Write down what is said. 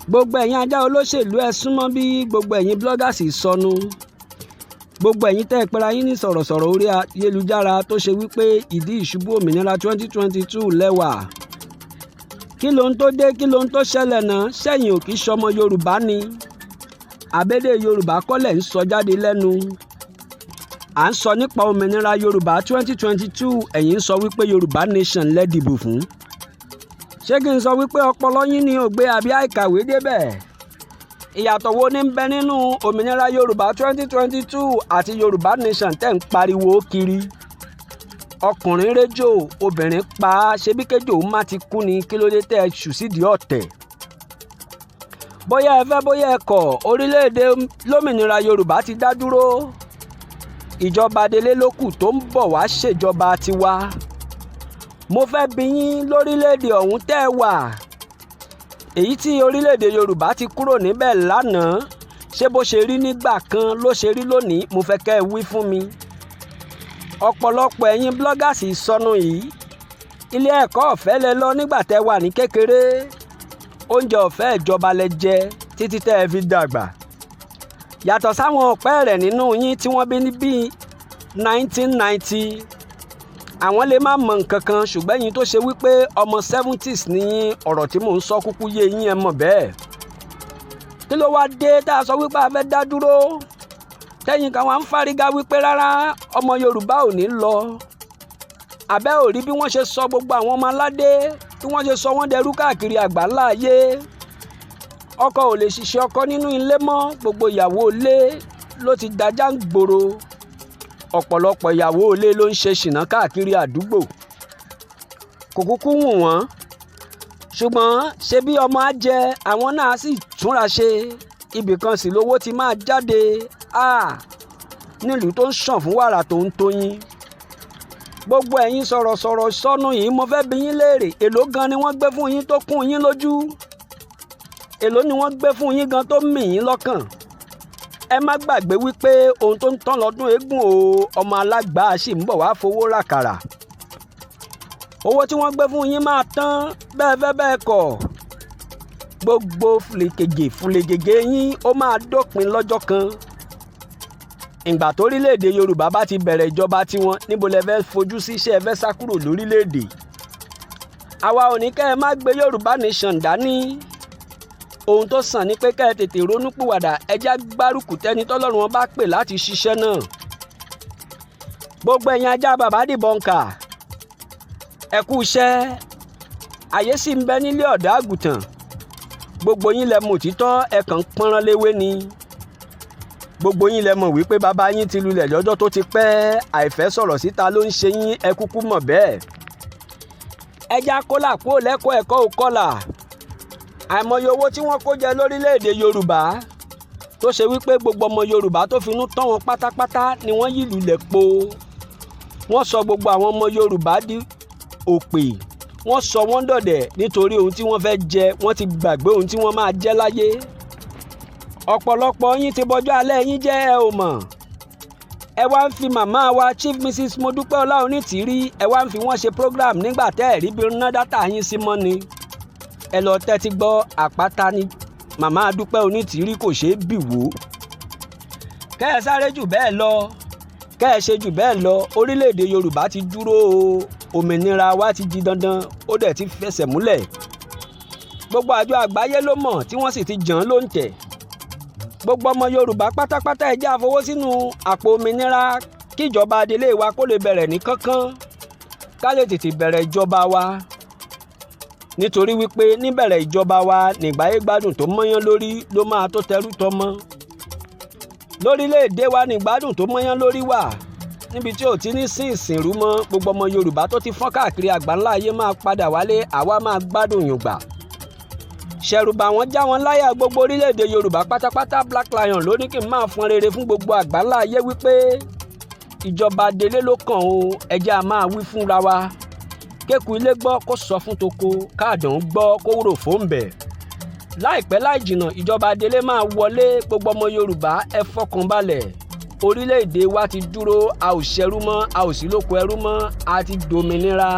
gbogbo ẹ̀yin ajá olóṣèlú ẹ súnmọ́ bí gbogbo ẹ̀yin bloggers sọnù gbogbo ẹ̀yin tẹ́ ẹ pera yín ní sọ̀rọ̀sọ̀rọ̀ orí ayélujára tó ṣe wípé ìdí ìṣubú òmìnira 2022 lẹ́wà kí ló ń tó dé kí ló ń tó ṣẹlẹ̀ náà sẹ́yìn ò kì í ṣọmọ Yorùbá ni àbédè Yorùbá kọ́lẹ̀ ń sọ jáde lẹ́nu à ń sọ nípa òmìnira Yorùbá 2022 ẹ̀yin ń sọ wípé Yorùbá nation lẹ dìbò fún ṣé kí n sọ wípé ọpọlọ yín ni ò gbé àbí àìkàwé débẹ̀ ìyàtọ̀ wo ní ń bẹ nínú òmìnira Yorùbá 2022 àti Yorùbá nation tẹ́ ń pariwo kiri ọkùnrin réjò obìnrin pa á ṣebí kéjò má ti kú ni kí ló dé tẹ́ ẹ ṣù sídìí ọ̀tẹ̀ bóyá ẹ fẹ́ bóyá ẹ kọ̀ orílẹ̀-èdè lómìnira Yorùbá ti dá dúró ìjọba délé ló kù tó ń bọ̀ wá ṣèjọba tiwa mo fẹ́ bi yín lórílẹ̀-èdè ọ̀hún tẹ́ ẹ wà èyí tí orílẹ̀-èdè Yorùbá ti kúrò níbẹ̀ lánàá ṣé bó ṣe rí nígbà kan ló ṣe rí lónìí mo fẹ́ kẹ́ ẹ wí fún mi ọ̀pọ̀lọpọ̀ ẹ̀yin bloggers sọnù yìí ilé ẹ̀kọ́ ọ̀fẹ́ lẹ lọ nígbà tẹ́ wà ní kékeré oúnjẹ ọ̀fẹ́ ìjọba lẹ jẹ títí tẹ́ ẹ fi dàgbà yàtọ̀ sáwọn ọ̀pẹ́ rẹ̀ nínú yín tí wọ́n bí ní bíi 1990 àwọn lè má mọ nǹkan kan ṣùgbọ́n ẹ̀yin tó ṣe wípé ọmọ 70s ní ọ̀rọ̀ tí mò ń sọ kúkú yé yín ẹ mọ̀ bẹ́ẹ̀ kí ló wá dé tá a sọ wípé a fẹ́ dá dúró tẹ́yìn kan wá ń fárígá wípé rárá ọmọ Yorùbá ò ní lọ àbẹ́ ò rí bí wọ́n ṣe sọ gbogbo àwọn ọmọ aládé tí wọ́n ṣe sọ wọ́n dẹrú káàkiri àgbáńlá ayé ọkọ ò lè ṣiṣẹ́ ọkọ nínú ilé mọ́ gbogbo ìyàwó ilé ló ti dájà ń gbòòrò ọ̀pọ̀lọpọ̀ ìyàwó ilé ló ń ṣe ṣìnà káàkiri àdúgbò kò kúkú wù wọ́n ṣùgbọ́n ṣe bí ọmọ á jẹ àwọn náà sì túnra ṣe ibìkan sì lówó ti máa jáde nílùú tó ń ṣàn fún wàrà tó ń tóyin gbogbo ẹ̀yin sọ̀rọ̀sọ̀rọ̀ sọnù yìí mo fẹ́ bi yín léèrè èló gan ni wọ́n gbé fún yín tó kún yín lójú èló ni wọ́n gbé fún yín gan tó mì yín lọ́kàn ẹ má gbàgbé wípé ohun tó ń tán lọ́dún eégún o ọmọ alágbà sì ń bọ̀ wá fowó ràkàrà owó tí wọ́n gbé fún yín máa tán bẹ́ẹ̀ fẹ́ bẹ́ẹ̀ kọ̀ gbogbo fúlegègé yín ó máa dópin lọ́jọ́ kan ìgbà torílẹ̀-èdè Yorùbá bá ti bẹ̀rẹ̀ ìjọba tiwọn níbo lẹ fẹ́ fojú sí iṣẹ́ ẹ fẹ́ sá kúrò lórílẹ̀-èdè àwa ò ní kẹ́ ẹ má gbé Yorùbá nation dání ohun tó sàn ni pé kẹ́ ẹ tètè ronúpìwàdà ẹjẹ́ gbárùkù tẹ́ni tọ́lọ́run wọn bá pè láti ṣiṣẹ́ náà gbogbo ẹ̀yin ajá bàbá dìbọnkà ẹ kú iṣẹ́ àyè sì ń bẹ nílé ọ̀dọ́ àgùntàn gbogbo yín lẹ mọ̀ òtítọ́ ẹ kàn ń pọ́nrán léwé ni gbogbo yín lẹ mọ̀ wípé bàbá yín ti lulẹ̀ lọ́jọ́ tó ti pẹ́ àìfẹ́ sọ̀rọ̀ síta ló ń ṣe yín ẹ kúkú mọ̀ bẹ́ẹ̀ ẹja kólà kó lẹ́kọ̀ọ́ ẹ̀kọ́ òkọlà àìmọye owó tí wọ́n kó jẹ lórílẹ̀‐èdè Yorùbá tó ṣe wípé gbogbo ọmọ Yorùbá tó finú tán wọn pátápátá ni wọ́n yí lulẹ̀ po wọ́n sọ gbogbo àwọn ọmọ Yorùbá di òpè wọ́n sọ wọ́n dọ̀dẹ̀ nítorí ohun tí wọ́n fẹ́ jẹ wọ́n ti gbàgbé ohun tí wọ́n máa jẹ láyé ọ̀pọ̀lọpọ̀ yín ti bọjọ́ alẹ́ yín jẹ́ ẹ ò mọ̀ ẹ wá ń fi màmá wa Chief Mrs. Modúpẹ́ Ọláonítìrí ẹ wá ń fi wọ́n ṣe program nígbà tẹ́ ẹ̀ rí bí ná dátà yín sí mọ́ ni ẹ lọ tẹ́tí gbọ́ àpáta ni màmá Dúpẹ́ Onítìrí kò ṣeé bì wò kẹ́ ẹ sáré jù bẹ́ẹ̀ lọ kẹ́ ẹ ṣe jù bẹ́ẹ̀ lọ orílẹ̀-èdè Yorùbá ti dúró o òmìnira wa ti di dandan ó dẹ̀ ti fẹsẹ̀ múlẹ̀ gbogbo àjọ àgbáyé ló mọ̀ tí wọ́n sì ti jàn án lóǹtẹ̀ gbogbo ọmọ Yorùbá pátápátá ẹ jẹ́ á fowó sínú àpò òmìnira kí ìjọba adelé wa kó lè bẹ̀rẹ̀ ní kánkán ká lè tètè bẹ̀rẹ̀ ìjọba wa nítorí wípé níbẹ̀rẹ̀ ìjọba wa nígbàyé gbádùn tó mọ́yán lórí ló máa tó tẹrú tọmọ lórílẹ̀‐èdè wa nígbádùn tó mọ́yán lórí wà níbi tí ò ti ní sí ìsìnrú mọ́ gbogbo ọmọ Yorùbá tó ti fọ́n káàkiri àgbáńlá ayé máa padà wálé àwa máa gbádùn yùngbà ṣẹ̀rùbà wọn já wọn láyà gbogbo orílẹ̀-èdè Yorùbá pátápátá Black Lion ló ní kí n máa fọn rere fún gbogbo àgbáńlá ayé wípé ìjọba délé ló kàn ó ẹjẹ́ a máa wí fúnra wa kéku ilé gbọ́ kó sọ fún toko káàdùn gbọ́ kó rò fóńbẹ̀ láìpẹ́ láì jìnnà ìjọba délé máa wọlé gbogbo ọmọ Yorùbá ẹ fọkàn balẹ̀ orílẹ̀-èdè wa ti dúró a ò ṣẹrú mọ́ a ò sí lóko ẹrú mọ́ a ti dòmìnira.